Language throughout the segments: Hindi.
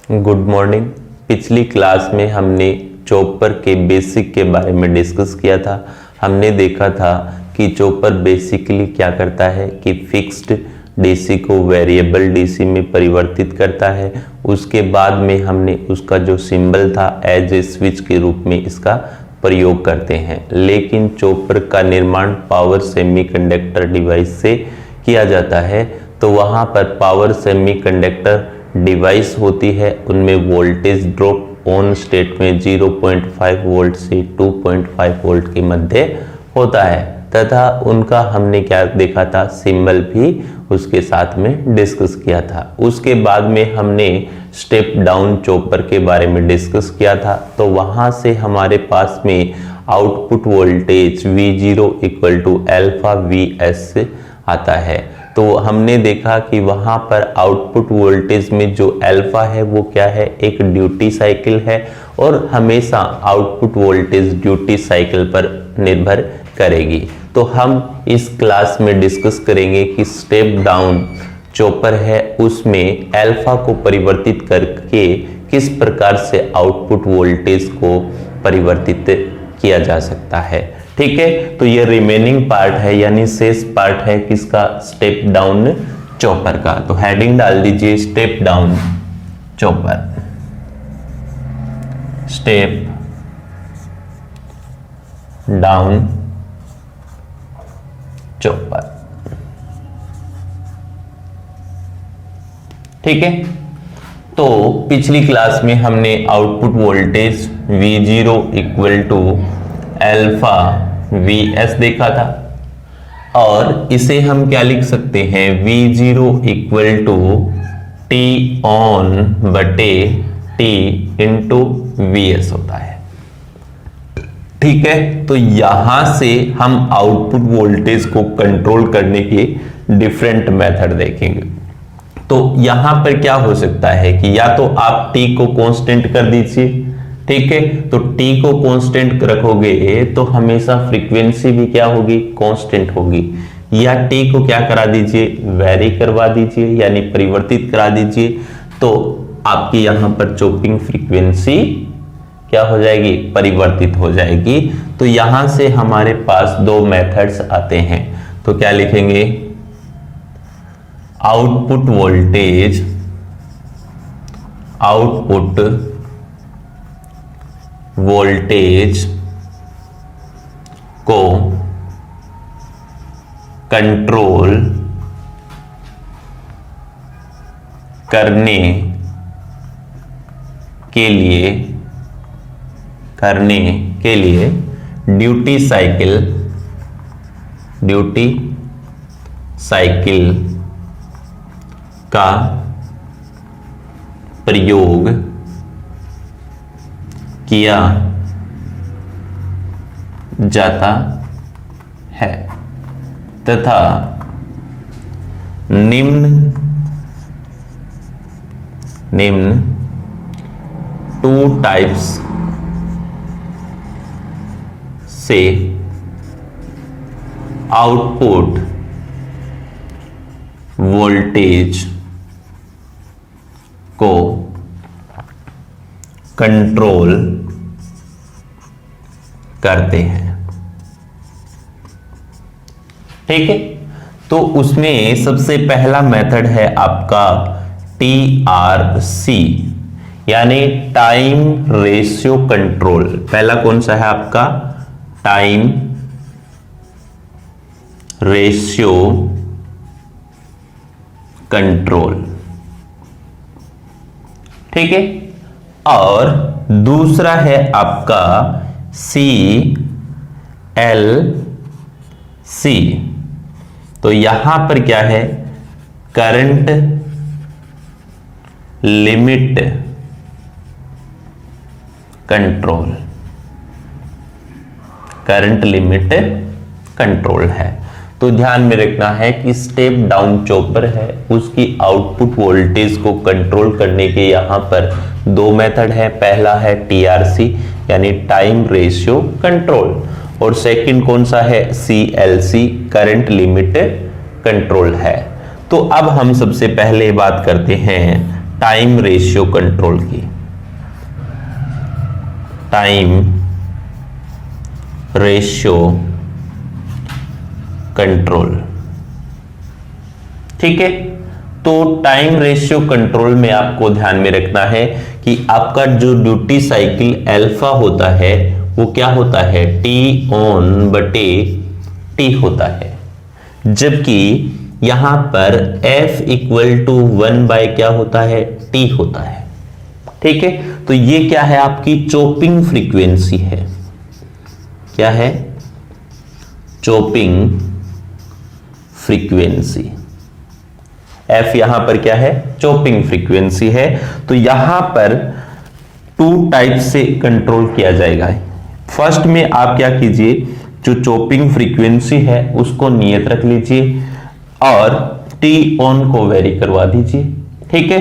Good morning. पिछली क्लास में हमने चॉपर के बेसिक के बारे में डिस्कस किया था। हमने देखा था कि चॉपर बेसिकली क्या करता है कि फिक्स्ड डीसी को वेरिएबल डीसी में परिवर्तित करता है। उसके बाद में हमने उसका जो सिंबल था एज ए स्विच के रूप में इसका प्रयोग करते हैं। लेकिन चॉपर का निर्माण पावर सेमीकंडक्टर डिवाइस से किया जाता है, तो वहाँ पर पावर सेमीकंडक्टर डिवाइस होती है, उनमें वोल्टेज ड्रॉप ऑन स्टेट में 0.5 वोल्ट से 2.5 वोल्ट के मध्य होता है तथा उनका हमने क्या देखा था, सिंबल भी उसके साथ में डिस्कस किया था। उसके बाद में हमने स्टेप डाउन चॉपर के बारे में डिस्कस किया था, तो वहां से हमारे पास में output voltage V0 equal to alpha VS आता है। तो हमने देखा कि वहां पर आउटपुट वोल्टेज में जो अल्फा है वो क्या है, एक ड्यूटी साइकिल है और हमेशा आउटपुट वोल्टेज ड्यूटी साइकिल पर निर्भर करेगी। तो हम इस क्लास में डिस्कस करेंगे कि स्टेप डाउन चॉपर है उसमें अल्फा को परिवर्तित करके किस प्रकार से आउटपुट वोल्टेज को परिवर्तित किया जा सकता है। ठीक है, तो ये रिमेनिंग पार्ट है यानी शेष पार्ट है किसका, स्टेप डाउन चॉपर का। तो हेडिंग डाल दीजिए step down chopper, step down chopper. ठीक है, तो पिछली क्लास में हमने output voltage V0 equal to alpha VS देखा था और इसे हम क्या लिख सकते हैं, V0 equal to T on बटे T इंटू VS होता है। ठीक है, तो यहां से हम आउटपुट वोल्टेज को कंट्रोल करने के डिफरेंट मेथड देखेंगे। तो यहां पर क्या हो सकता है कि या तो आप T को कांस्टेंट कर दीजिए, ठीक है, तो T को कांस्टेंट रखोगे तो हमेशा फ्रीक्वेंसी भी क्या होगी, कांस्टेंट होगी। या T को क्या करा दीजिए, वेरी करवा दीजिए यानी परिवर्तित करा दीजिए, तो आपकी यहां पर चॉपिंग फ्रीक्वेंसी क्या हो जाएगी, परिवर्तित हो जाएगी। तो यहां से हमारे पास दो मेथड्स आते हैं, तो क्या लिखेंगे, आउटपुट वोल्टेज, आउटपुट वोल्टेज को कंट्रोल करने के लिए ड्यूटी साइकिल का प्रयोग किया जाता है तथा निम्न टू टाइप्स से आउटपुट वोल्टेज को कंट्रोल करते हैं। ठीक है, तो उसमें सबसे पहला मेथड है आपका TRC यानी टाइम रेशियो कंट्रोल। पहला कौन सा है आपका, टाइम रेशियो कंट्रोल। ठीक है, और दूसरा है आपका CLC। तो यहां पर क्या है, current limit control, current limit control है। तो ध्यान में रखना है कि स्टेप डाउन चॉपर है उसकी आउटपुट वोल्टेज को कंट्रोल करने के यहां पर दो मेथड है। पहला है TRC यानी टाइम रेशियो कंट्रोल और सेकंड कौन सा है, CLC करंट लिमिट कंट्रोल है। तो अब हम सबसे पहले बात करते हैं टाइम रेशियो कंट्रोल की, टाइम रेशियो कंट्रोल। ठीक है, तो टाइम रेशियो कंट्रोल में आपको ध्यान में रखना है कि आपका जो ड्यूटी साइकिल अल्फा होता है वो क्या होता है, टी ऑन बटे टी होता है, जबकि यहां पर F इक्वल टू 1 बाय क्या होता है, टी होता है। ठीक है, तो ये क्या है, आपकी चॉपिंग फ्रीक्वेंसी है। क्या है, चॉपिंग फ्रीक्वेंसी। F यहां पर क्या है, चॉपिंग फ्रीक्वेंसी है। तो यहां पर 2 टाइप से कंट्रोल किया जाएगा। फर्स्ट में आप क्या कीजिए, जो चॉपिंग फ्रीक्वेंसी है उसको नियत रख लीजिए और टी ऑन को वेरी करवा दीजिए। ठीक है,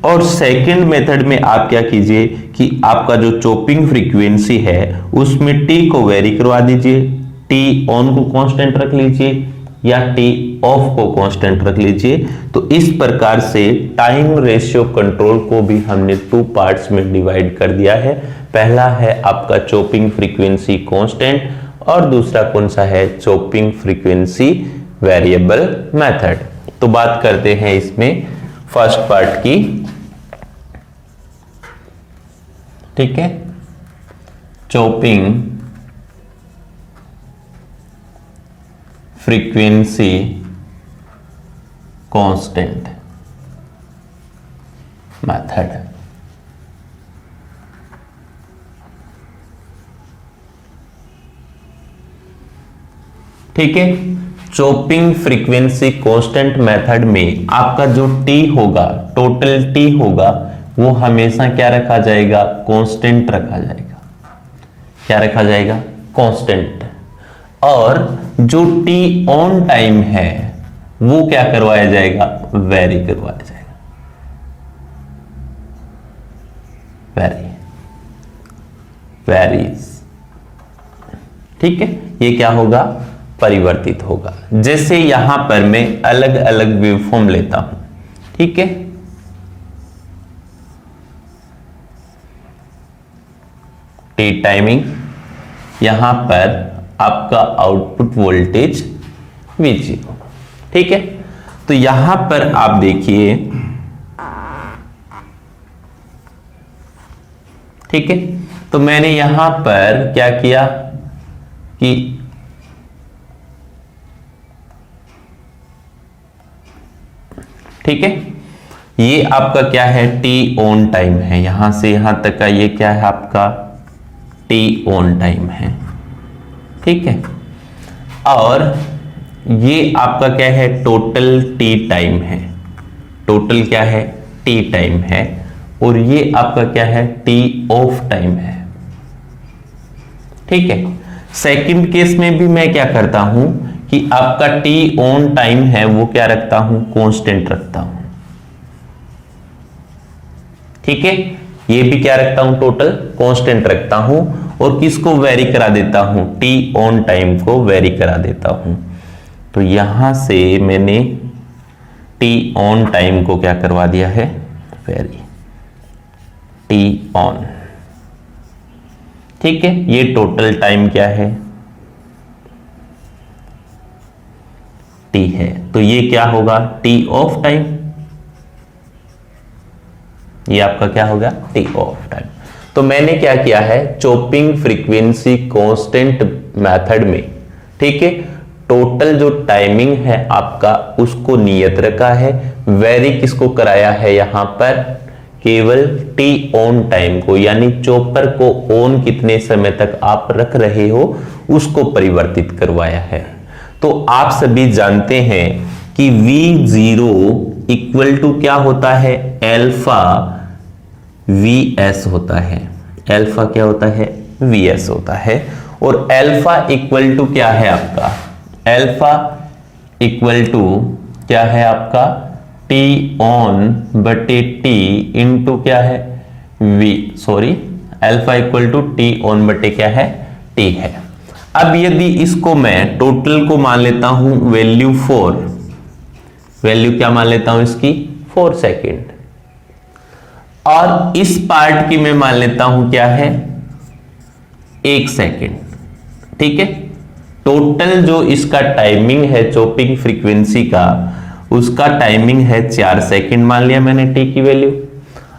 और सेकंड मेथड में आप क्या कीजिए कि आपका जो चॉपिंग फ्रीक्वेंसी है उसमें टी को वेरी करवा दीजिए, टी ऑन को कांस्टेंट रख लीजिए या टी ऑफ को कांस्टेंट रख लीजिए। तो इस प्रकार से टाइम रेशियो कंट्रोल को भी हमने 2 पार्ट्स में डिवाइड कर दिया है। पहला है आपका चॉपिंग फ्रीक्वेंसी कांस्टेंट और दूसरा कौन सा है, चॉपिंग फ्रीक्वेंसी वेरिएबल मेथड। तो बात करते हैं इसमें फर्स्ट पार्ट की। ठीक है, चॉपिंग फ्रीक्वेंसी कांस्टेंट मेथड। ठीक है, चॉपिंग फ्रीक्वेंसी कांस्टेंट मेथड में आपका जो टी होगा, टोटल टी होगा, वो हमेशा क्या रखा जाएगा, कांस्टेंट रखा जाएगा। क्या रखा जाएगा, कांस्टेंट। और जो टी ऑन टाइम है वो क्या करवाया जाएगा, वेरी करवाया जाएगा, वेरीज। ठीक है, ये क्या होगा, परिवर्तित होगा। जैसे यहां पर मैं अलग अलग वेवफॉर्म लेता हूं। ठीक है, टी टाइमिंग, यहां पर आपका आउटपुट वोल्टेज V0। ठीक है, तो यहां पर आप देखिए। ठीक है, तो मैंने यहां पर क्या किया कि ठीक है, ये आपका क्या है, टी ऑन टाइम है। यहां से यहां तक का ये क्या है, आपका टी ऑन टाइम है। ठीक है, और ये आपका क्या है, टोटल टी टाइम है। टोटल क्या है, टी टाइम है। और ये आपका क्या है, टी ऑफ टाइम है। ठीक है, सेकंड केस में भी मैं क्या करता हूं कि आपका टी ऑन टाइम है वो क्या रखता हूं, कांस्टेंट रखता हूं। ठीक है, ये भी क्या रखता हूं, टोटल कांस्टेंट रखता हूं। और किसको वेरी करा देता हूं, टी ऑन टाइम को वेरी करा देता हूं। तो यहां से मैंने टी ऑन टाइम को क्या करवा दिया है, वेरी, टी ऑन। ठीक है, ये टोटल टाइम क्या है, टी है। तो ये क्या होगा, टी ऑफ टाइम। ये आपका क्या होगा, टी ऑफ टाइम। तो मैंने क्या किया है, चॉपिंग फ्रीक्वेंसी कांस्टेंट मेथड में, ठीक है, टोटल जो टाइमिंग है आपका उसको नियत रखा है, वेरी किसको कराया है, यहां पर केवल टी ऑन टाइम को, यानी चॉपर को ऑन कितने समय तक आप रख रहे हो उसको परिवर्तित करवाया है। तो आप सभी जानते हैं कि V0 इक्वल टू क्या होता है, अल्फा VS होता है। अल्फा क्या होता है, VS होता है। और अल्फा इक्वल टू क्या है आपका, अल्फा इक्वल टू क्या है आपका, टी ऑन बटे टी इंटू क्या है, alpha equal to T on बटे क्या है, टी है। अब यदि इसको मैं टोटल को मान लेता हूं वैल्यू 4, वैल्यू क्या मान लेता हूं इसकी, 4 सेकेंड। और इस पार्ट की मैं मान लेता हूं क्या है 1 सेकेंड। ठीक है, टोटल जो इसका टाइमिंग है चॉपिंग फ्रीक्वेंसी का, उसका टाइमिंग है 4 सेकेंड मान लिया मैंने टी की वैल्यू,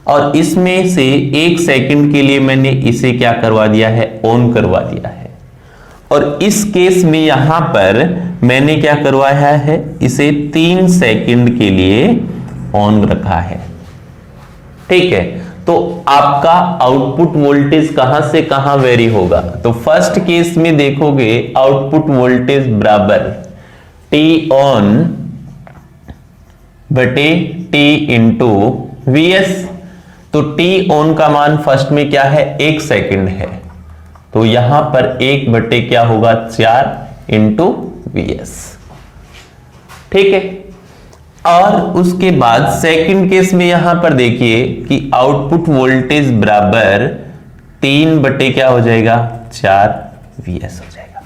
और इसमें से 1 सेकेंड के लिए मैंने इसे क्या करवा दिया है, ऑन करवा दिया है। और इस केस में यहां पर मैंने क्या करवाया है, इसे 3 सेकेंड के लिए ऑन रखा है। ठीक है, तो आपका आउटपुट वोल्टेज कहां से कहां वेरी होगा, तो फर्स्ट केस में देखोगे आउटपुट वोल्टेज बराबर टी ऑन बटे टी इंटू वीएस। तो टी ऑन का मान फर्स्ट में क्या है 1 सेकेंड है, तो यहां पर 1 बटे क्या होगा 4 इंटू वीएस। ठीक है, और उसके बाद सेकंड केस में यहां पर देखिए कि आउटपुट वोल्टेज बराबर 3 बटे क्या हो जाएगा 4 वीएस हो जाएगा।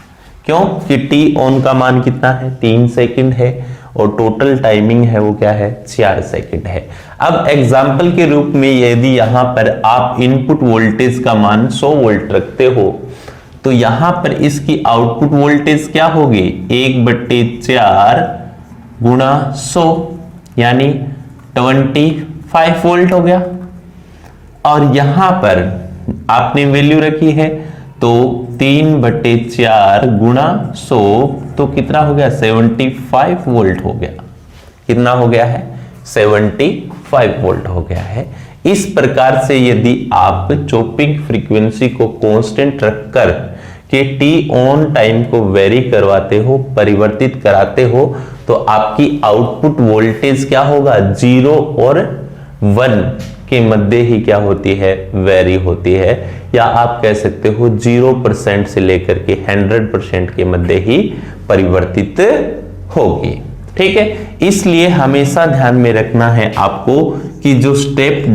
क्यों कि टी ऑन का मान कितना है 3 सेकंड है और टोटल टाइमिंग है वो क्या है 4 सेकंड है। अब एग्जाम्पल के रूप में यदि यहां पर आप इनपुट वोल्टेज का मान 100 वोल्ट रखते हो, तो यहां पर इसकी आउटपुट वोल्टेज क्या होगी 1 बटे 4 गुणा 100 यानी 25 वोल्ट हो गया। और यहां पर आपने वैल्यू रखी है तो 3 बटे 4 गुणा 100 तो कितना हो गया 75 वोल्ट हो गया। कितना हो गया है 75 वोल्ट हो गया है। इस प्रकार से यदि आप चॉपिंग फ्रीक्वेंसी को कांस्टेंट रखकर के टी ऑन टाइम को वेरी करवाते हो, परिवर्तित कराते हो, तो आपकी आउटपुट वोल्टेज क्या होगा 0 और 1 के मध्य ही क्या होती है वेरी होती है, या आप कह सकते हो 0% से लेकर के 100% के मध्य ही परिवर्तित होगी। ठीक है, इसलिए हमेशा ध्यान में रखना है आपको कि जो स्टेप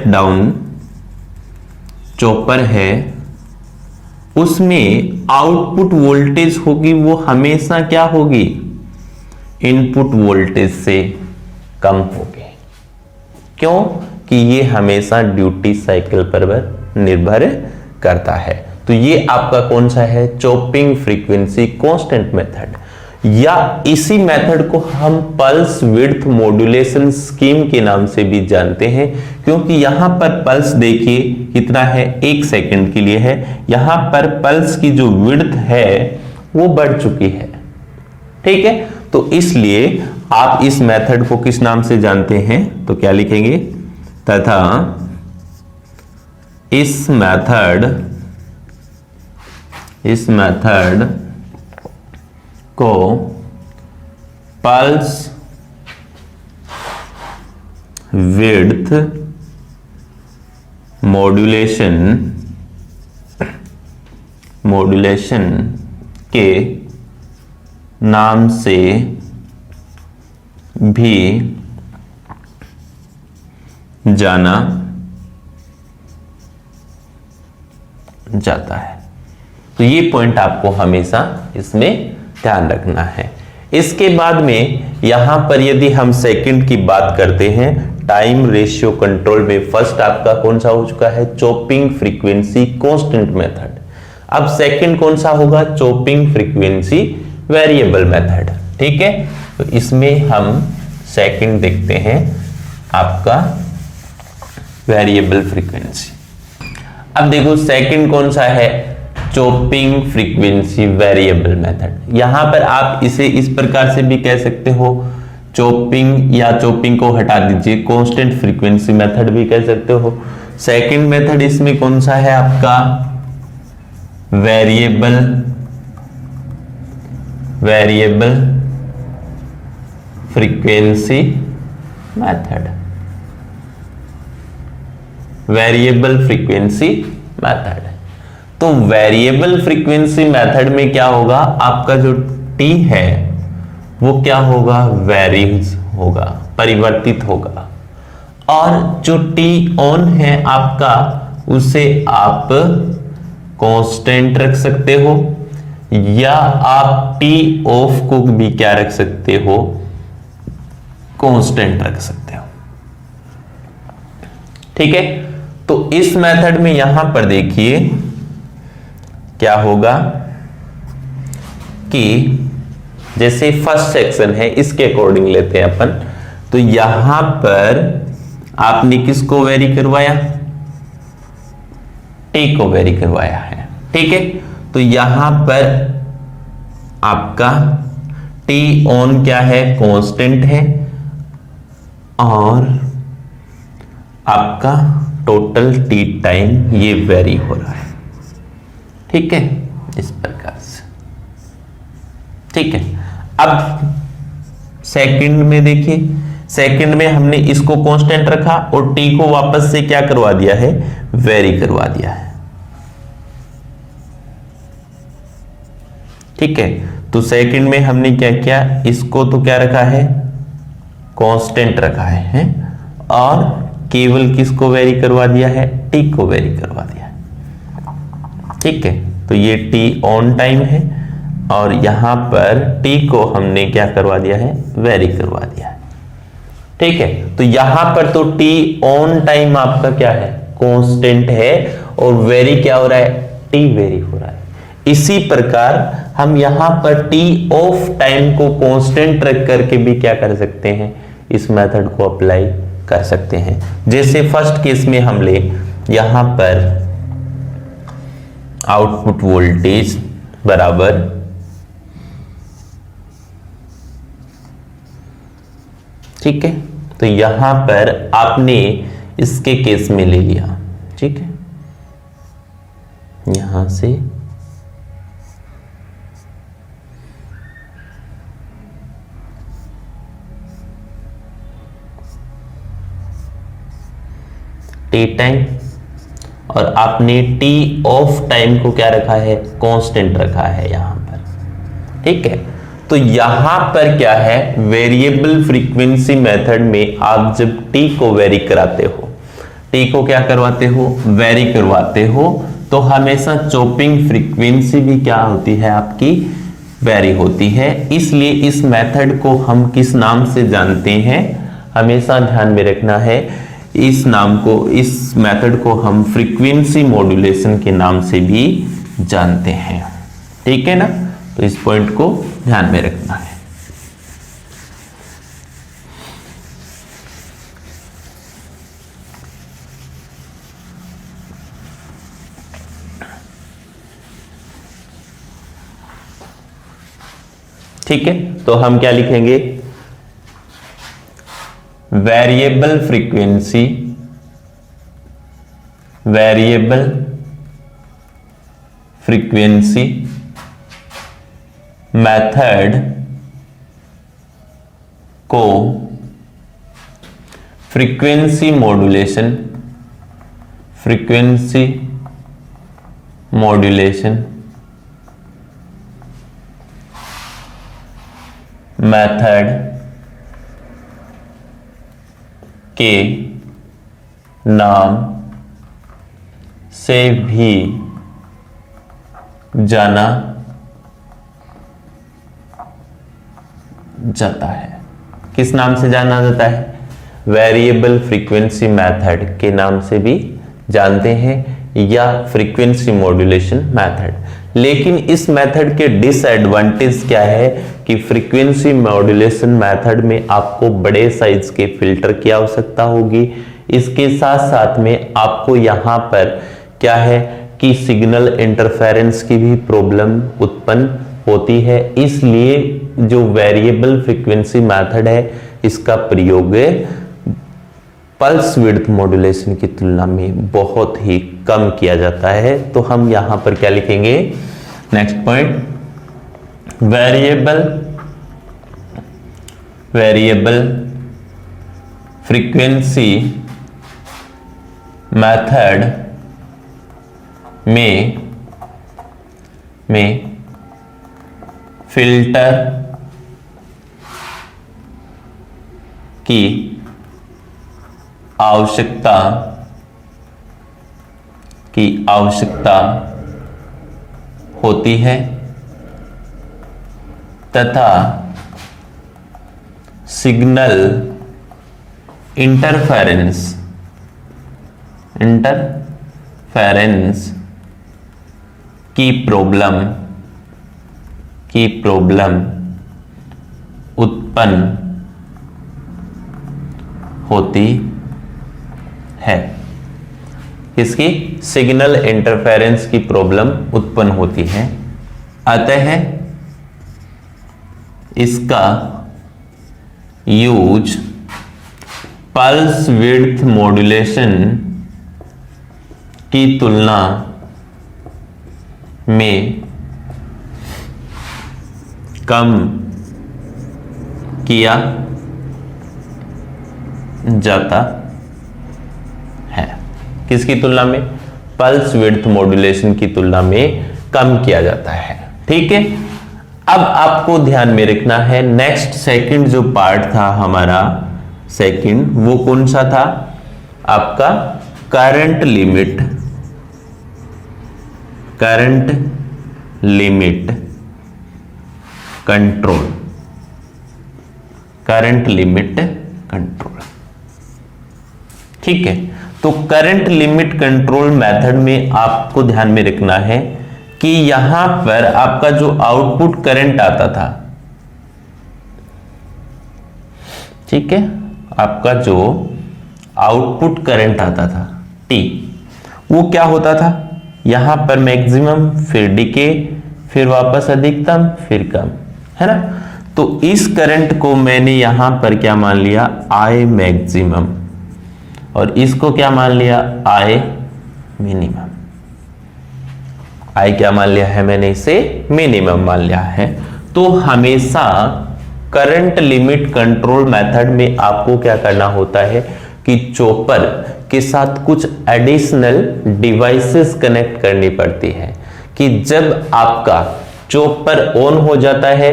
डाउन चॉपर है उसमें आउटपुट वोल्टेज होगी वो हमेशा क्या होगी इनपुट वोल्टेज से कम होगी। क्यों कि ये हमेशा ड्यूटी साइकिल पर निर्भर करता है। तो ये आपका कौन सा है चॉपिंग फ्रीक्वेंसी कांस्टेंट मेथड, या इसी मेथड को हम पल्स विड्थ मॉड्यूलेशन स्कीम के नाम से भी जानते हैं, क्योंकि यहां पर पल्स देखिए कितना है 1 सेकंड के लिए है, यहां पर पल्स की जो विड्थ है वो बढ़ चुकी है। ठीक है, तो इसलिए आप इस मेथड को किस नाम से जानते हैं, तो क्या लिखेंगे तथा इस मेथड को पल्स विड्थ मॉड्यूलेशन के नाम से भी जाना जाता है। तो ये पॉइंट आपको हमेशा इसमें ध्यान रखना है। इसके बाद में यहां पर यदि हम सेकंड की बात करते हैं, टाइम रेशियो कंट्रोल में फर्स्ट आपका कौन सा हो चुका है चॉपिंग फ्रीक्वेंसी कांस्टेंट मेथड। अब सेकंड कौन सा होगा चॉपिंग फ्रीक्वेंसी वेरिएबल मेथड। ठीक है, तो इसमें हम सेकंड देखते हैं आपका वेरिएबल फ्रीक्वेंसी। अब देखो सेकंड कौन सा है चॉपिंग फ्रीक्वेंसी वेरिएबल मेथड। यहां पर आप इसे इस प्रकार से भी कह सकते हो चॉपिंग, या चॉपिंग को हटा दीजिए कांस्टेंट फ्रीक्वेंसी मेथड भी कह सकते हो। सेकंड मेथड इसमें कौन सा है आपका variable frequency method. Variable frequency method, तो वेरिएबल फ्रीक्वेंसी मेथड में क्या होगा आपका जो टी है वो क्या होगा वेरीज होगा, परिवर्तित होगा, और जो टी ऑन है आपका उसे आप कांस्टेंट रख सकते हो, या आप टी ऑफ को भी क्या रख सकते हो कांस्टेंट रख सकते हो। ठीक है, तो इस मेथड में यहां पर देखिए क्या होगा कि जैसे फर्स्ट सेक्शन है इसके अकॉर्डिंग लेते हैं अपन, तो यहां पर आपने किसको वेरी करवाया, टी को वेरी करवाया है, ठीक है। तो यहां पर आपका टी ऑन क्या है, कांस्टेंट है, और आपका टोटल टी टाइम ये वेरी हो रहा है, ठीक है, इस प्रकार से, ठीक है। अब सेकंड में देखिए, सेकंड में हमने इसको कांस्टेंट रखा और टी को वापस से क्या करवा दिया है, वेरी करवा दिया है, ठीक है। तो सेकंड में हमने क्या किया, इसको तो क्या रखा है, कांस्टेंट रखा है, और केवल किसको वेरी करवा दिया है, टी को वेरी करवा दिया है, ठीक है। तो ये टी ऑन टाइम है और यहां पर टी को हमने क्या करवा दिया है, वेरी करवा दिया है, ठीक है। तो यहां पर तो टी ऑन टाइम आपका क्या है, कांस्टेंट है, और वेरी क्या हो रहा है, टी वेरी हो रहा है। इसी प्रकार हम यहां पर टी ऑफ टाइम को कांस्टेंट रख करके भी क्या कर सकते हैं, इस मेथड को अप्लाई कर सकते हैं। जैसे फर्स्ट केस में हम ले, यहां पर आउटपुट वोल्टेज बराबर ठीक है, तो यहां पर आपने इसके केस में ले लिया, ठीक है, यहां से टी टाइम, और आपने टी ऑफ टाइम को क्या रखा है, कांस्टेंट रखा है यहां पर, ठीक है। तो यहां पर क्या है, वेरिएबल फ्रीक्वेंसी मेथड में आप जब टी को वेरी कराते हो, टी को क्या करवाते हो, वेरी करवाते हो, तो हमेशा चॉपिंग फ्रीक्वेंसी भी क्या होती है आपकी, वेरी होती है। इसलिए इस मेथड को हम किस नाम से जानते हैं, हमेशा ध्यान में रखना है, इस नाम को, इस मेथड को हम फ्रीक्वेंसी मॉड्यूलेशन के नाम से भी जानते हैं, ठीक है ना। तो इस पॉइंट को ध्यान में रखना है। ठीक है, तो हम क्या लिखेंगे, variable frequency, variable frequency method को frequency modulation, frequency modulation method के नाम से भी जाना जाता है। किस नाम से जाना जाता है, वेरिएबल फ्रीक्वेंसी मेथड के नाम से भी जानते हैं, या फ्रीक्वेंसी मॉड्यूलेशन मेथड। लेकिन इस मेथड के डिसएडवांटेज क्या है कि फ्रीक्वेंसी मॉड्यूलेशन मेथड में आपको बड़े साइज के फिल्टर की आवश्यकता होगी। इसके साथ साथ में आपको यहां पर क्या है कि सिग्नल इंटरफेरेंस की भी प्रॉब्लम उत्पन्न होती है। इसलिए जो वेरिएबल फ्रीक्वेंसी मेथड है इसका प्रयोग पल्स विड्थ मॉड्यूलेशन की तुलना में बहुत ही कम किया जाता है। तो हम यहां पर क्या लिखेंगे, next point, variable frequency method में फिल्टर की आवश्यकता होती है तथा सिग्नल इंटरफेरेंस इंटरफेरेंस की प्रॉब्लम उत्पन्न होती है। किसकी? सिग्नल इंटरफेरेंस की प्रॉब्लम उत्पन्न होती है। अतः इसका यूज पल्स विड्थ मॉड्यूलेशन की तुलना में कम किया जाता है। किसकी तुलना में? पल्स विड्थ मॉड्यूलेशन की तुलना में कम किया जाता है। ठीक है, अब आपको ध्यान में रखना है नेक्स्ट सेकंड जो पार्ट था हमारा सेकंड, वो कौन सा था? आपका current limit control. Current limit control. ठीक है, तो करंट लिमिट कंट्रोल मेथड में आपको ध्यान में रखना है कि यहां पर आपका जो आउटपुट करंट आता था, ठीक है, आपका जो आउटपुट करंट आता था T, वो क्या होता था? यहां पर मैक्सिमम, फिर डिके, फिर वापस अधिकतम, फिर कम, है ना। तो इस करंट को मैंने यहां पर क्या मान लिया? I मैक्सिमम, और इसको क्या मान लिया? I minimum. I क्या मान लिया है मैंने? इसे मिनिमम मान लिया है। तो हमेशा करंट लिमिट कंट्रोल मेथड में आपको क्या करना होता है कि चॉपर के साथ कुछ एडिशनल डिवाइसेस कनेक्ट करनी पड़ती है कि जब आपका चॉपर ऑन हो जाता है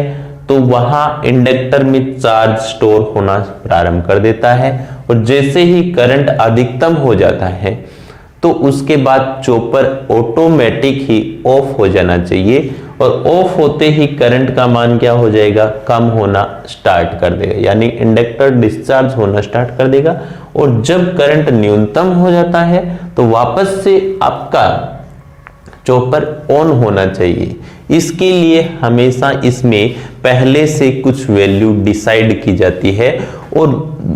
तो वहां इंडक्टर में चार्ज स्टोर होना प्रारंभ कर देता है, और जैसे ही करंट अधिकतम हो जाता है तो उसके बाद चॉपर ऑटोमेटिक ही ऑफ हो जाना चाहिए, और ऑफ होते ही करंट का मान क्या हो जाएगा? कम होना स्टार्ट कर देगा, यानी इंडक्टर डिस्चार्ज होना स्टार्ट कर देगा। और जब करंट न्यूनतम हो जाता है तो वापस से आपका चॉपर ऑन होना चाहिए। इसके लिए हमेशा इसमें पहले से कुछ वैल्यू डिसाइड की जाती है, और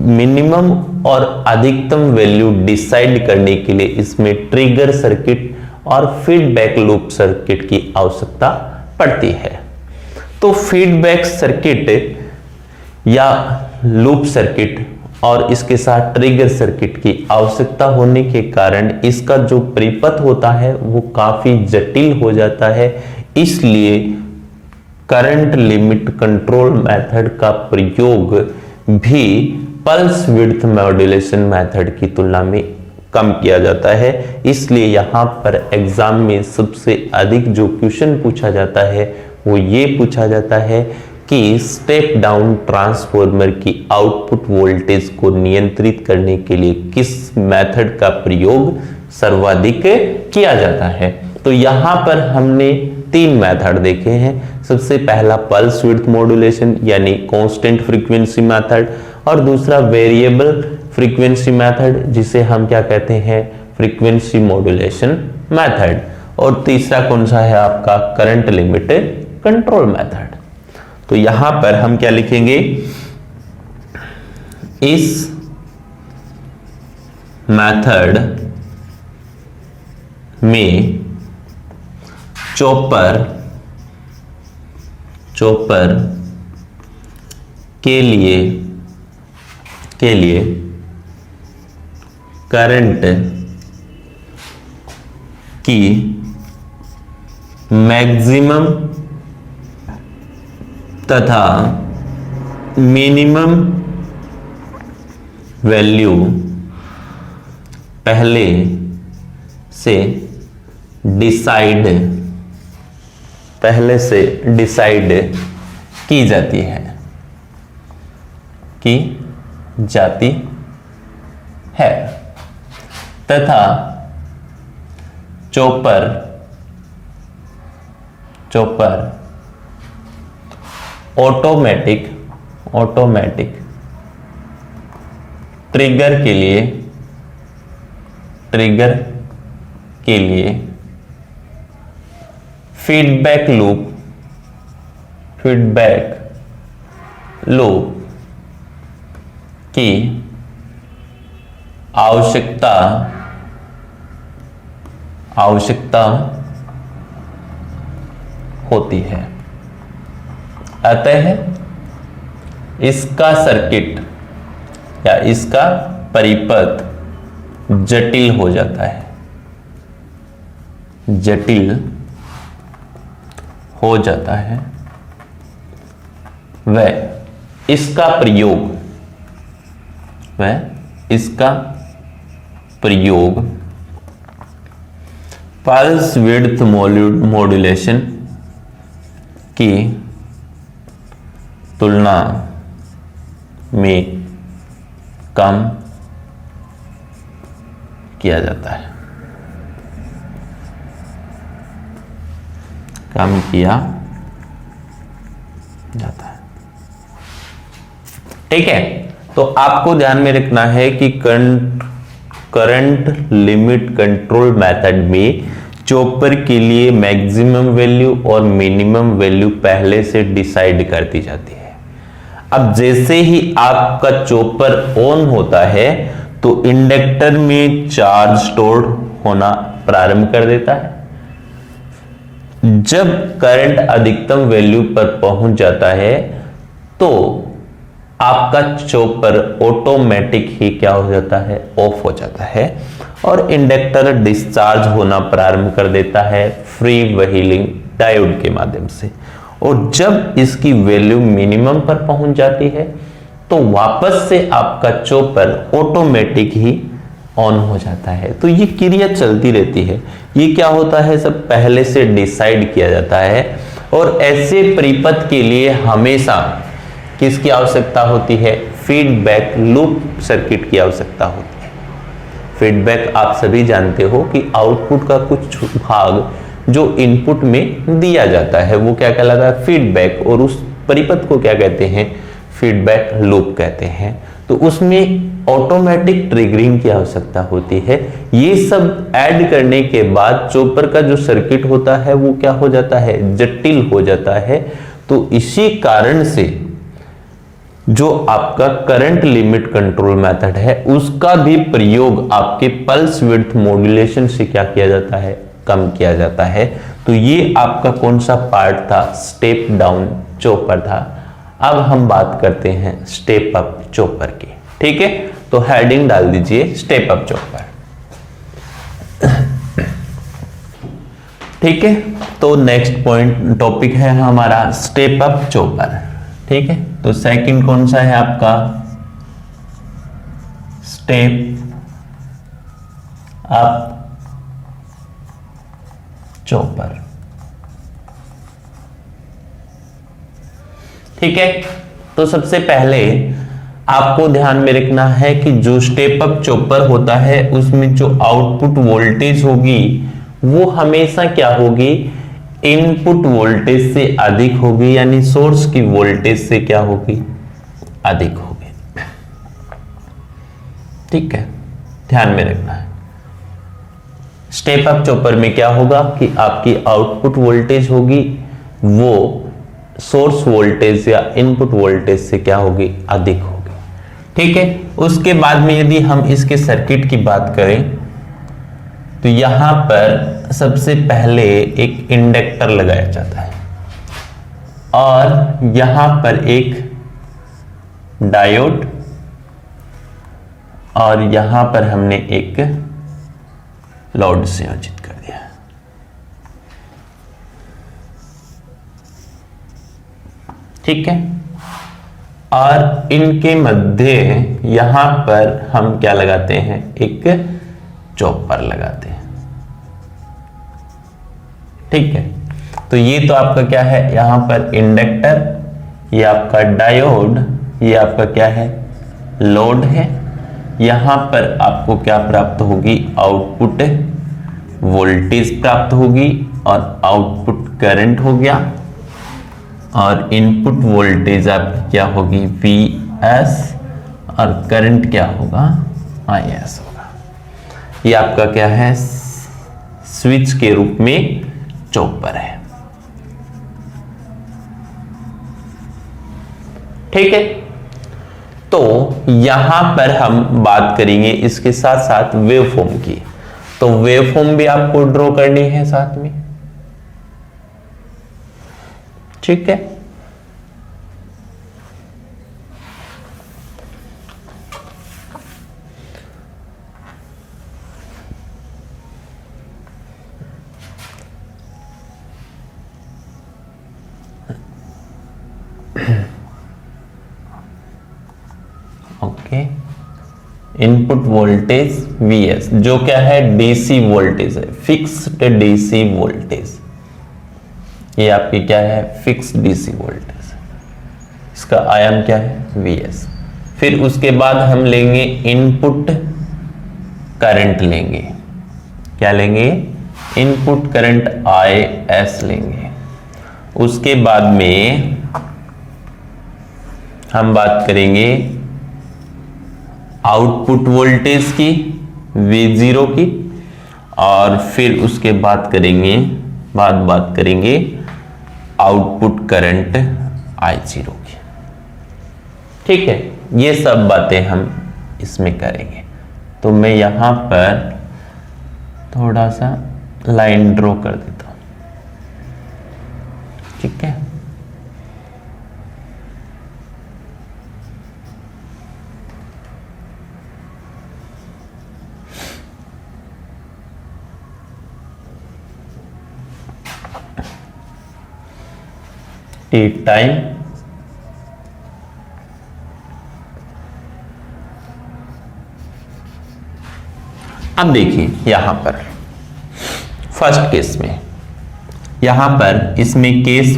मिनिमम और अधिकतम वैल्यू डिसाइड करने के लिए इसमें ट्रिगर सर्किट और फीडबैक लूप सर्किट की आवश्यकता पड़ती है। तो फीडबैक सर्किट या लूप सर्किट और इसके साथ ट्रिगर सर्किट की आवश्यकता होने के कारण इसका जो परिपथ होता है वो काफी जटिल हो जाता है। इसलिए करंट लिमिट कंट्रोल मेथड का प्रयोग भी पल्स विड्थ मॉड्यूलेशन मेथड की तुलना में कम किया जाता है। इसलिए यहां पर एग्जाम में सबसे अधिक जो क्वेश्चन पूछा जाता है वो ये पूछा जाता है कि स्टेप डाउन ट्रांसफॉर्मर की आउटपुट वोल्टेज को नियंत्रित करने के लिए किस मेथड का प्रयोग सर्वाधिक किया जाता है। तो यहां पर हमने 3 मेथड देखे हैं। सबसे पहला पल्स विड्थ मॉड्यूलेशन यानी कांस्टेंट फ्रीक्वेंसी मेथड, और दूसरा वेरिएबल फ्रीक्वेंसी मेथड जिसे हम क्या कहते हैं? फ्रीक्वेंसी मॉड्यूलेशन मेथड, और तीसरा कौन सा है आपका? Current limit control method. तो यहां पर हम क्या लिखेंगे? इस मेथड में चॉपर के लिए करंट की मैक्सिमम तथा मिनिमम वैल्यू पहले से डिसाइड की जाती है तथा चॉपर ऑटोमेटिक ट्रिगर के लिए ट्रिगर के लिए फीडबैक लूप की आवश्यकता होती है। अतः इसका सर्किट या इसका परिपथ जटिल हो जाता है, व इसका प्रयोग पल्स विड्थ मॉड्यूलेशन की तुलना में कम किया जाता है, ठीक है। तो आपको ध्यान में रखना है कि करंट लिमिट कंट्रोल मेथड में चॉपर के लिए मैक्सिमम वैल्यू और मिनिमम वैल्यू पहले से डिसाइड कर दी जाती है। अब जैसे ही आपका चॉपर ऑन होता है तो इंडक्टर में चार्ज स्टोर होना प्रारंभ कर देता है। जब करंट अधिकतम वैल्यू पर पहुंच जाता है तो आपका चॉपर ऑटोमेटिक ही क्या हो जाता है, ऑफ हो जाता है और इंडक्टर डिस्चार्ज होना प्रारंभ कर देता है फ्री व्हीलिंग डायोड के माध्यम से। और जब इसकी वैल्यू मिनिमम पर पहुंच जाती है तो वापस से आपका चॉपर ऑटोमेटिक ही ऑन हो जाता है। तो ये क्रिया चलती रहती है। ये क्या होता है, सब पहले से डिसाइड किया जाता है। और ऐसे परिपथ के लिए हमेशा किसकी आवश्यकता होती है, फीडबैक लूप सर्किट की आवश्यकता होती है। फीडबैक आप सभी जानते हो कि आउटपुट का कुछ भाग जो इनपुट में दिया जाता है वो क्या कहलाता है, फीडबैक। और उस परिपथ को क्या कहते हैं, फीडबैक लूप कहते हैं। तो उसमें ऑटोमेटिक ट्रिगरिंग की आवश्यकता होती है। ये सब ऐड करने के बाद चॉपर का जो सर्किट होता है वो क्या हो जाता है, जटिल हो जाता है। तो इसी कारण से जो आपका करंट लिमिट कंट्रोल मेथड है उसका भी प्रयोग आपके पल्स विड्थ मॉड्यूलेशन से क्या किया जाता है, कम किया जाता है। तो ये आपका कौन सा पार्ट था, स्टेप डाउन चॉपर था। अब हम बात करते हैं स्टेप अप चॉपर की, ठीक है। तो हेडिंग डाल दीजिए स्टेप अप चॉपर, ठीक है। तो नेक्स्ट पॉइंट टॉपिक है हमारा स्टेप अप चॉपर, ठीक है। तो सेकंड कौन सा है आपका, स्टेप अप चॉपर, ठीक है। तो सबसे पहले आपको ध्यान में रखना है कि जो स्टेप अप चॉपर होता है उसमें जो आउटपुट वोल्टेज होगी वो हमेशा क्या होगी, इनपुट वोल्टेज से अधिक होगी, यानी सोर्स की वोल्टेज से क्या होगी, अधिक होगी, ठीक है। ध्यान में रखना है। स्टेप अप चॉपर में क्या होगा कि आपकी आउटपुट वोल्टेज होगी वो सोर्स वोल्टेज या इनपुट वोल्टेज से क्या होगी, अधिक होगी, ठीक है। उसके बाद में यदि हम इसके सर्किट की बात करें तो यहां पर सबसे पहले एक इंडक्टर लगाया जाता है और यहां पर एक डायोड और यहां पर हमने एक लोड संयोजित कर दिया, ठीक है। और इनके मध्य यहां पर हम क्या लगाते हैं, एक चॉपर लगाते हैं, ठीक है। तो ये तो आपका क्या है, यहां पर इंडक्टर, ये आपका डायोड, ये आपका क्या है, लोड है। यहां पर आपको क्या प्राप्त होगी, आउटपुट वोल्टेज प्राप्त होगी और आउटपुट करंट हो गया और इनपुट वोल्टेज आपकी क्या होगी, Vs, और करंट क्या होगा, Is होगा। ये आपका क्या है, स्विच के रूप में चॉपर है। ठीक है, तो यहां पर हम बात करेंगे इसके साथ साथ वेवफॉर्म की। तो वेवफॉर्म भी आपको ड्रॉ करनी है साथ में। ठीक है, ओके। इनपुट वोल्टेज Vs जो क्या है, डीसी वोल्टेज है, फिक्स्ड डीसी वोल्टेज। ये आपकी क्या है, फिक्स्ड डीसी वोल्टेज। इसका आयाम क्या है, Vs। फिर उसके बाद हम लेंगे इनपुट करंट लेंगे। क्या लेंगे, इनपुट करंट Is लेंगे। उसके बाद में हम बात करेंगे आउटपुट वोल्टेज की, V0 की, और फिर उसके बात करेंगे आउटपुट करंट I0 की। ठीक है, ये सब बातें हम इसमें करेंगे। तो मैं यहां पर थोड़ा सा लाइन ड्रॉ कर देता हूं। ठीक है, टी टाइम, अब देखिए यहां पर फर्स्ट केस में, यहां पर इसमें केस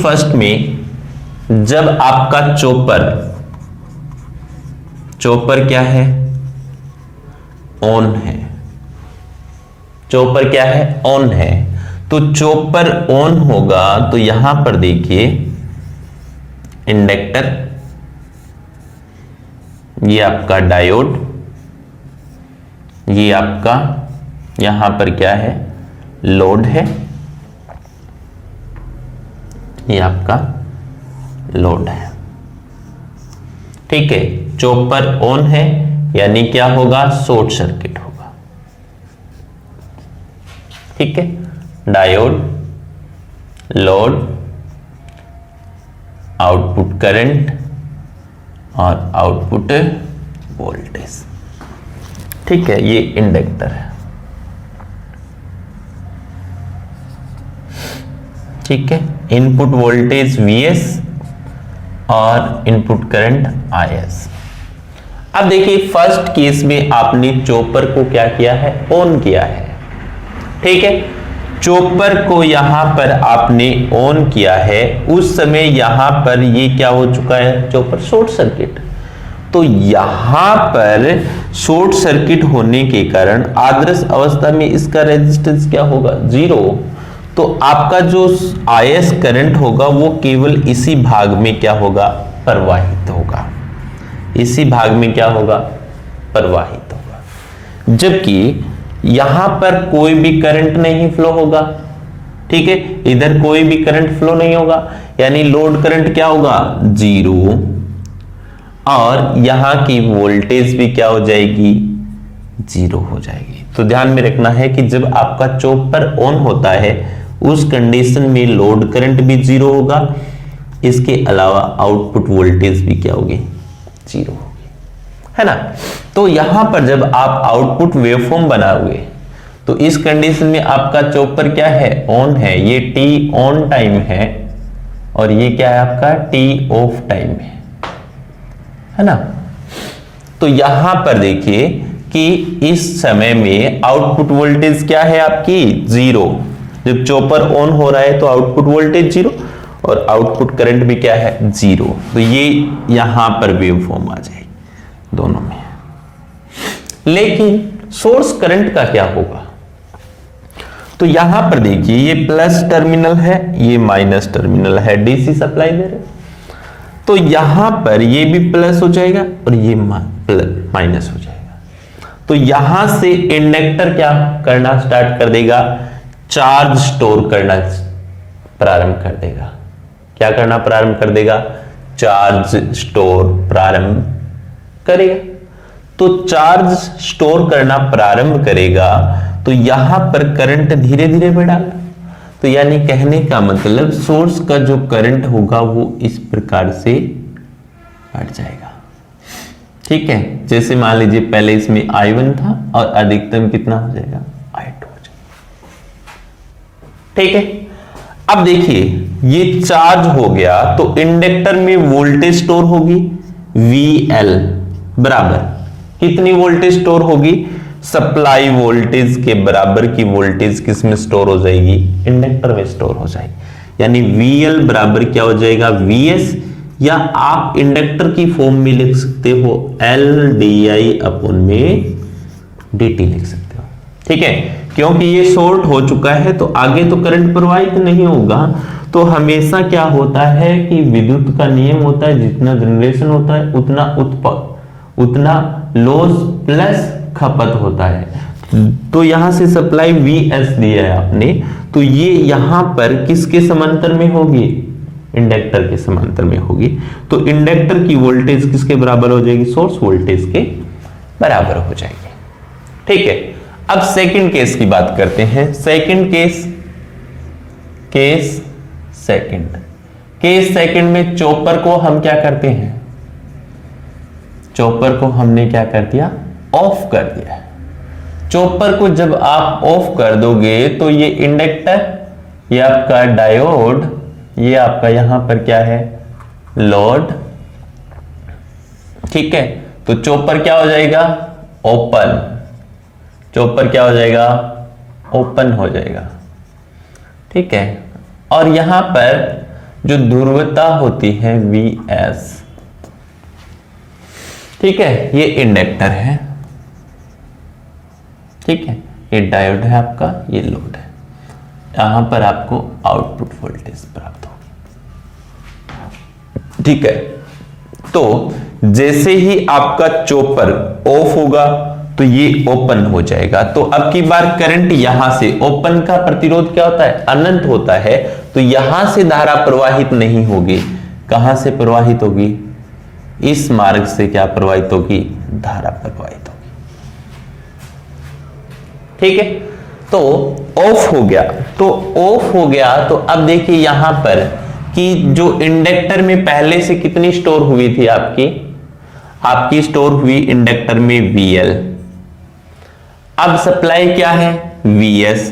फर्स्ट में जब आपका चॉपर क्या है, ऑन है, चॉपर क्या है, ऑन है। तो चॉपर ऑन होगा तो यहां पर देखिए इंडक्टर, ये आपका डायोड, ये आपका यहां पर क्या है, लोड है, ये आपका लोड है। ठीक है, चॉपर ऑन है यानी क्या होगा, शॉर्ट सर्किट होगा। ठीक है, डायोड, लोड, आउटपुट करंट और आउटपुट वोल्टेज। ठीक है, ये इंडक्टर है। ठीक है, इनपुट वोल्टेज Vs और इनपुट करंट Is। अब देखिए फर्स्ट केस में आपने चॉपर को क्या किया है, ऑन किया है। ठीक है, चॉपर को यहां पर आपने ऑन किया है, उस समय यहां पर ये क्या हो चुका है, चॉपर शॉर्ट सर्किट। तो यहां पर शॉर्ट सर्किट होने के कारण आदर्श अवस्था में इसका रेजिस्टेंस क्या होगा, 0। तो आपका जो Is करंट होगा वो केवल इसी भाग में क्या होगा, प्रवाहित होगा। इसी भाग में क्या होगा, प्रवाहित होगा। जबकि यहां पर कोई भी करंट नहीं फ्लो होगा। ठीक है, इधर कोई भी करंट फ्लो नहीं होगा, यानी लोड करंट क्या होगा, 0। और यहां की वोल्टेज भी क्या हो जाएगी, 0 हो जाएगी। तो ध्यान में रखना है कि जब आपका चॉपर ऑन होता है उस कंडीशन में लोड करंट भी 0 होगा, इसके अलावा आउटपुट वोल्टेज भी क्या होगी, 0 होगी, है ना। तो यहां पर जब आप आउटपुट वेवफॉर्म बनाओगे तो इस कंडीशन में आपका चॉपर क्या है, ऑन है, ये टी ऑन टाइम है और ये क्या है आपका टी ऑफ टाइम है ना। तो यहां पर देखिए कि इस समय में आउटपुट वोल्टेज क्या है आपकी, 0। जब चॉपर ऑन हो रहा है तो आउटपुट वोल्टेज 0 और आउटपुट करंट भी क्या है, 0। तो ये यहां पर वेवफॉर्म आ जाएगी दोनों में। लेकिन सोर्स करंट का क्या होगा, तो यहां पर देखिए ये प्लस टर्मिनल है, ये माइनस टर्मिनल है, डीसी सप्लाई दे रहे। तो यहां पर ये भी प्लस हो जाएगा और ये माइनस हो जाएगा। तो यहां से इंडक्टर क्या करना स्टार्ट कर देगा, चार्ज स्टोर करना प्रारंभ कर देगा। क्या करना प्रारंभ कर देगा, चार्ज स्टोर प्रारंभ करेगा। तो चार्ज स्टोर करना प्रारंभ करेगा तो यहां पर करंट धीरे धीरे बढ़ेगा। तो यानी कहने का मतलब सोर्स का जो करंट होगा वो इस प्रकार से बढ़ जाएगा। ठीक है, जैसे मान लीजिए पहले इसमें I1 था और अधिकतम कितना हो जाएगा, I2 हो जाएगा। ठीक है, अब देखिए ये चार्ज हो गया तो इंडक्टर में वोल्टेज स्टोर होगी VL बराबर कितनी वोल्टेज स्टोर होगी, सप्लाई वोल्टेज के बराबर की वोल्टेज किस में स्टोर हो जाएगी, इंडक्टर में स्टोर हो जाएगी। यानी VL बराबर क्या हो जाएगा, VS, या आप इंडक्टर की फॉर्म में लिख सकते हो LDI अपॉन में DT लिख सकते हो। ठीक है, क्योंकि ये शॉर्ट हो चुका है तो आगे तो करंट प्रवाहित नहीं होगा। तो हमेशा क्या होता है कि विद्युत का नियम होता है जितना जनरेशन होता है उतना लॉस प्लस खपत होता है। तो यहां से सप्लाई VS दिया है आपने, तो ये यहां पर किसके समांतर में होगी, इंडक्टर के समांतर में होगी। तो इंडक्टर की वोल्टेज किसके बराबर हो जाएगी, सोर्स वोल्टेज के बराबर हो जाएगी। ठीक है, अब सेकंड केस की बात करते हैं। सेकंड केस सेकंड में चॉपर को हम क्या करते हैं, चॉपर को हमने क्या कर दिया, ऑफ कर दिया। चॉपर को जब आप ऑफ कर दोगे तो ये इंडक्टर, ये आपका डायोड, ये आपका यहां पर क्या है, लोड। ठीक है, तो चॉपर क्या हो जाएगा, ओपन। चॉपर क्या हो जाएगा, ओपन हो जाएगा। ठीक है, और यहां पर जो ध्रुवता होती है VS, ठीक है, ये इंडक्टर है। ठीक है, ये डायोड है आपका, ये लोड है। यहां पर आपको आउटपुट वोल्टेज प्राप्त होगी। ठीक है, तो जैसे ही आपका चॉपर ऑफ होगा तो ये ओपन हो जाएगा। तो अब की बार करंट यहां से, ओपन का प्रतिरोध क्या होता है, अनंत होता है, तो यहां से धारा प्रवाहित नहीं होगी। कहां से प्रवाहित होगी, इस मार्ग से क्या प्रवाहित होगी, धारा प्रवाहित होगी। ठीक है, तो ऑफ हो गया। तो अब देखिए यहां पर कि जो इंडक्टर में पहले से कितनी स्टोर हुई थी, आपकी स्टोर हुई इंडक्टर में VL। अब सप्लाई क्या है, VS।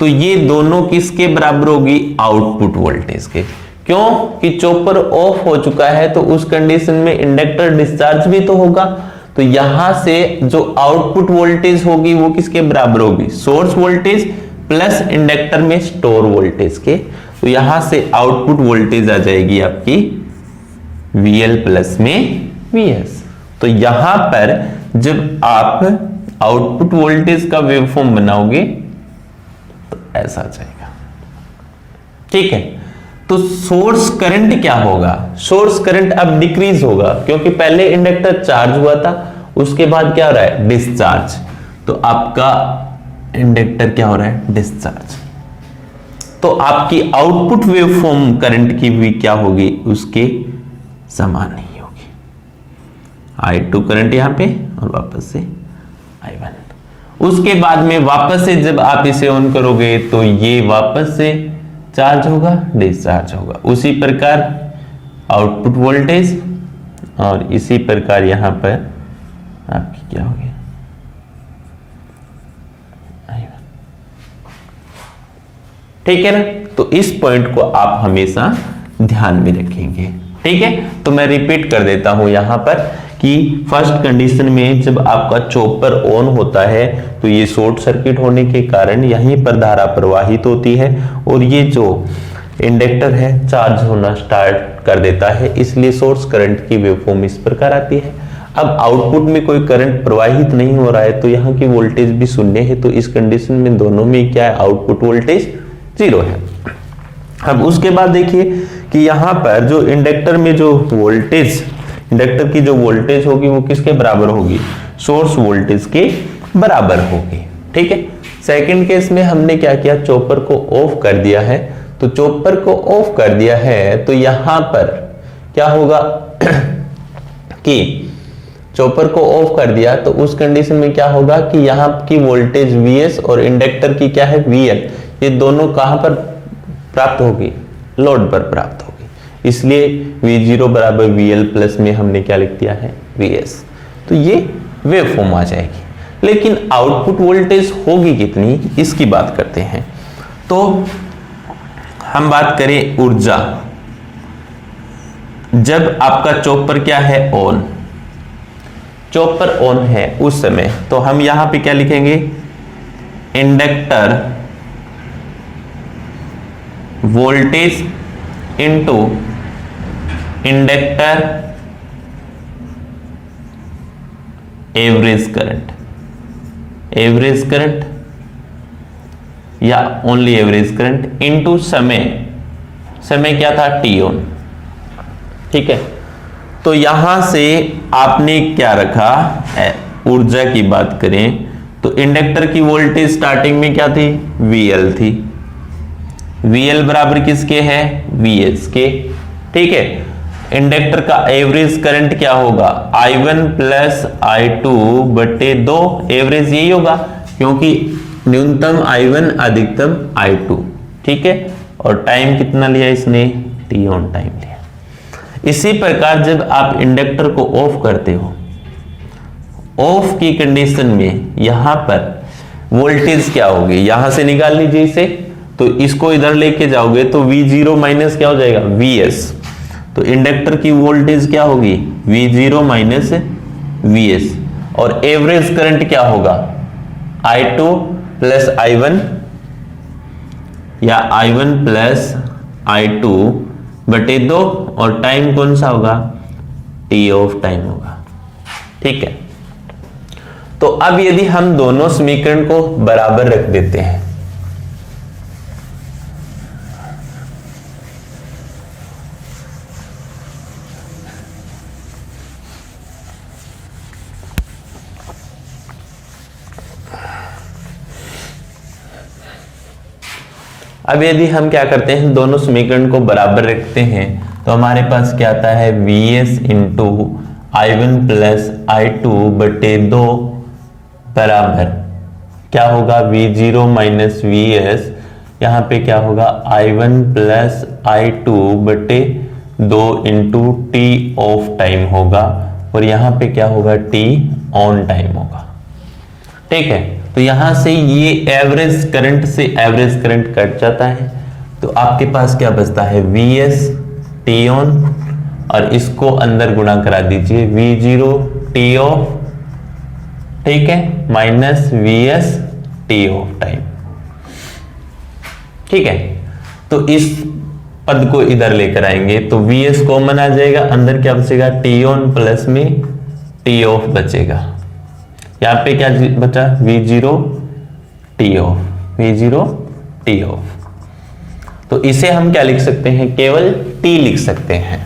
तो ये दोनों किसके बराबर होगी, आउटपुट वोल्टेज के। क्यों कि चॉपर ऑफ हो चुका है तो उस कंडीशन में इंडक्टर डिस्चार्ज भी तो होगा। तो यहां से जो आउटपुट वोल्टेज होगी वो किसके बराबर होगी, सोर्स वोल्टेज प्लस इंडक्टर में स्टोर वोल्टेज के। तो यहां से आउटपुट वोल्टेज आ जाएगी आपकी VL प्लस में VS। तो यहां पर जब आप आउटपुट वोल्टेज का वेवफॉर्म बनाओगे तो ऐसा आ जाएगा। ठीक है, तो सोर्स करंट क्या होगा, सोर्स करंट अब डिक्रीज होगा क्योंकि पहले इंडक्टर चार्ज हुआ था, उसके बाद क्या हो रहा है, डिस्चार्ज। तो आपका इंडक्टर क्या हो रहा है, डिस्चार्ज। तो आपकी आउटपुट वेवफॉर्म करंट की भी क्या होगी, उसके समान नहीं होगी। I2 करंट यहां पे और वापस से I1। उसके बाद में वापस से जब आप इसे ऑन करोगे तो ये वापस से चार्ज होगा, डिस्चार्ज होगा। उसी प्रकार आउटपुट वोल्टेज और इसी प्रकार यहां पर आपकी क्या हो गया, ठीक है ना। तो इस पॉइंट को आप हमेशा ध्यान में रखेंगे। ठीक है, तो मैं रिपीट कर देता हूं यहां पर कि फर्स्ट कंडीशन में जब आपका चॉपर ऑन होता है तो ये शॉर्ट सर्किट होने के कारण यहीं पर धारा प्रवाहित होती है और ये जो इंडक्टर है चार्ज होना स्टार्ट कर देता है, इसलिए सोर्स करंट की वेवफॉर्म इस प्रकार आती है। अब आउटपुट में कोई करंट प्रवाहित नहीं हो रहा है तो यहाँ की वोल्टेज भी शून्य है, तो इस कंडीशन में दोनों में क्या है, आउटपुट वोल्टेज 0 है। अब उसके बाद देखिए कि यहां पर जो इंडक्टर में जो वोल्टेज, इंडक्टर की जो वोल्टेज होगी वो किसके बराबर होगी, सोर्स वोल्टेज के बराबर होगी। ठीक है। सेकंड केस में हमने क्या किया, चॉपर को ऑफ कर दिया है। तो चॉपर को ऑफ कर दिया है तो यहां पर क्या होगा कि चॉपर को ऑफ कर दिया तो उस कंडीशन में क्या होगा कि यहां की वोल्टेज Vs और इंडक्टर की क्या है VL, ये दोनों कहां पर प्राप्त होगी, लोड पर प्राप्त होगी। इसलिए V0 बराबर VL प्लस में हमने क्या लिख दिया है, Vs। तो ये वेव फॉर्म आ जाएगी। लेकिन आउटपुट वोल्टेज होगी कितनी, इसकी बात करते हैं। तो हम बात करें ऊर्जा, जब आपका चॉपर क्या है, ऑन, चॉपर ऑन है उस समय, तो हम यहां पे क्या लिखेंगे, inductor voltage into inductor average current, average current या ओनली एवरेज करंट इनटू समय, समय क्या था, टी ऑन। ठीक है। तो यहां से आपने क्या रखा, ऊर्जा की बात करें तो इंडक्टर की वोल्टेज स्टार्टिंग में क्या थी, VL थी। VL बराबर किसके है, VS के। ठीक है। इंडक्टर का एवरेज करंट क्या होगा, I1 प्लस I2 बटे 2, एवरेज यही होगा क्योंकि न्यूनतम I1 अधिकतम I2। ठीक है। और टाइम कितना लिया इसने, T ऑन टाइम लिया। इसी प्रकार जब आप इंडक्टर को ऑफ करते हो, ऑफ की कंडीशन में यहां पर वोल्टेज क्या होगी, यहां से निकाल लीजिए इसे, तो इसको इधर लेके जाओगे तो V0 माइनस क्या हो जाएगा, Vs। तो इंडक्टर की वोल्टेज क्या होगी, V0 माइनस Vs। और एवरेज करंट क्या होगा, I2 प्लस I1 या I1 प्लस I2 बटे 2, और टाइम कौन सा होगा, टी ऑफ टाइम होगा। ठीक है। तो अब यदि हम दोनों समीकरण को बराबर रख देते हैं, अब यदि हम क्या करते हैं, दोनों समीकरण को बराबर रखते हैं तो हमारे पास क्या आता है, Vs into I1 plus I2 बटे 2 बराबर क्या होगा, V0 माइनस Vs। यहां पे क्या होगा, I1 प्लस I2 बटे 2 इंटू टी ऑफ टाइम होगा, और यहां पे क्या होगा, टी ऑन टाइम होगा। ठीक है। तो यहां से ये एवरेज करंट से एवरेज करंट कट जाता है, तो आपके पास क्या बचता है, Vs टी ऑन, और इसको अंदर गुणा करा दीजिए, V0 टी ऑफ, ठीक है, minus Vs T of time. ठीक है। तो इस पद को इधर लेकर आएंगे तो Vs कॉमन आ जाएगा, अंदर क्या बचेगा, टी ऑन प्लस में टी ऑफ बचेगा। यहां पे क्या बचा, V0 T of, V0 T of. तो इसे हम क्या लिख सकते हैं, केवल t लिख सकते हैं।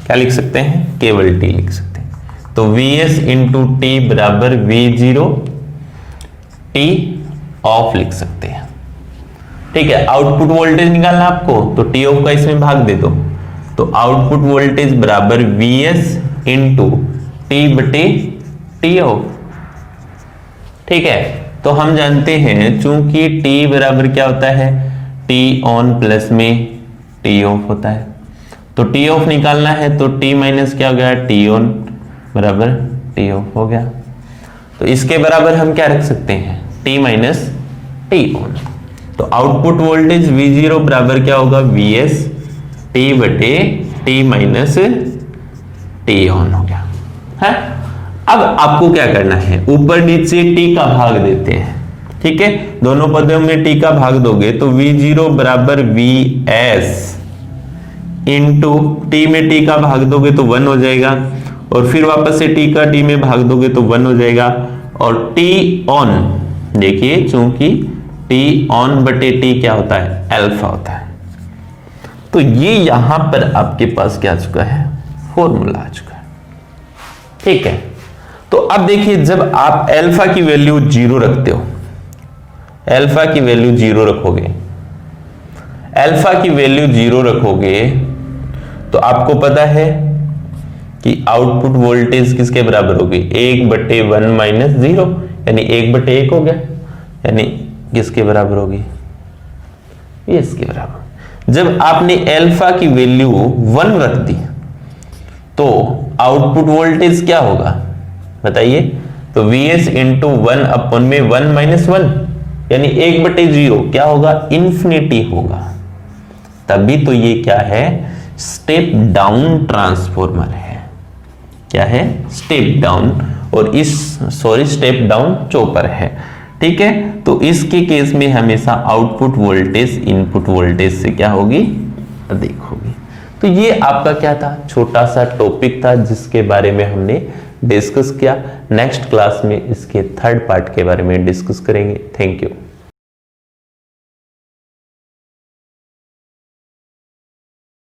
क्या लिख सकते हैं, केवल t लिख सकते हैं। तो Vs इंटू टी बराबर V0 टी ऑफ लिख सकते हैं। ठीक है। आउटपुट वोल्टेज निकालना आपको, तो टी ऑफ का इसमें भाग दे दो, तो आउटपुट वोल्टेज बराबर Vs इंटू टी बटे टी ऑफ। ठीक है। तो हम जानते हैं चूंकि t बराबर क्या होता है, t ऑन प्लस में t ऑफ होता है, तो t ऑफ निकालना है तो t माइनस क्या हो गया, t ऑन बराबर t ऑफ हो गया। तो इसके बराबर हम क्या रख सकते हैं, t माइनस t ऑन। तो आउटपुट वोल्टेज V0 बराबर क्या होगा, Vs t बटे t माइनस t ऑन हो गया है। अब आपको क्या करना है, ऊपर नीचे t का भाग देते हैं। ठीक है। दोनों पदों में t का भाग दोगे तो V0 बराबर Vs इंटू t में t का भाग दोगे तो 1 हो जाएगा, और फिर वापस से t का t में भाग दोगे तो 1 हो जाएगा। और t ऑन, देखिए चूंकि t ऑन बटे t क्या होता है, अल्फा होता है। तो ये यहां पर आपके पास क्या आ चुका है, फॉर्मूला आ चुका है। ठीक है, तो अब देखिए जब आप अल्फा की वैल्यू 0 रखते हो, अल्फा की वैल्यू 0 रखोगे, अल्फा की वैल्यू 0 रखोगे तो आपको पता है कि आउटपुट वोल्टेज किसके बराबर होगी, 1/1 माइनस 0, यानी 1/1 हो गया, यानी किसके बराबर होगी, ये इसके बराबर। जब आपने अल्फा की वैल्यू 1 रख दी तो आउटपुट वोल्टेज क्या होगा बताइए, तो Vs इंटू 1 अपन में 1 माइनस 1, यानी 1/0 क्या होगा, इन्फिनिटी होगा। तभी तो ये क्या है, स्टेप डाउन ट्रांसफॉर्मर है। क्या है, स्टेप डाउन, और स्टेप डाउन चॉपर है। ठीक है, तो इसके केस में हमेशा आउटपुट वोल्टेज इनपुट वोल्टेज से क्या होगी, अधिक होगी। तो ये आपका क्या था, छोटा सा टॉपिक था जिसके बारे में हमने डिस्कस किया। नेक्स्ट क्लास में इसके थर्ड पार्ट के बारे में डिस्कस करेंगे। Thank you.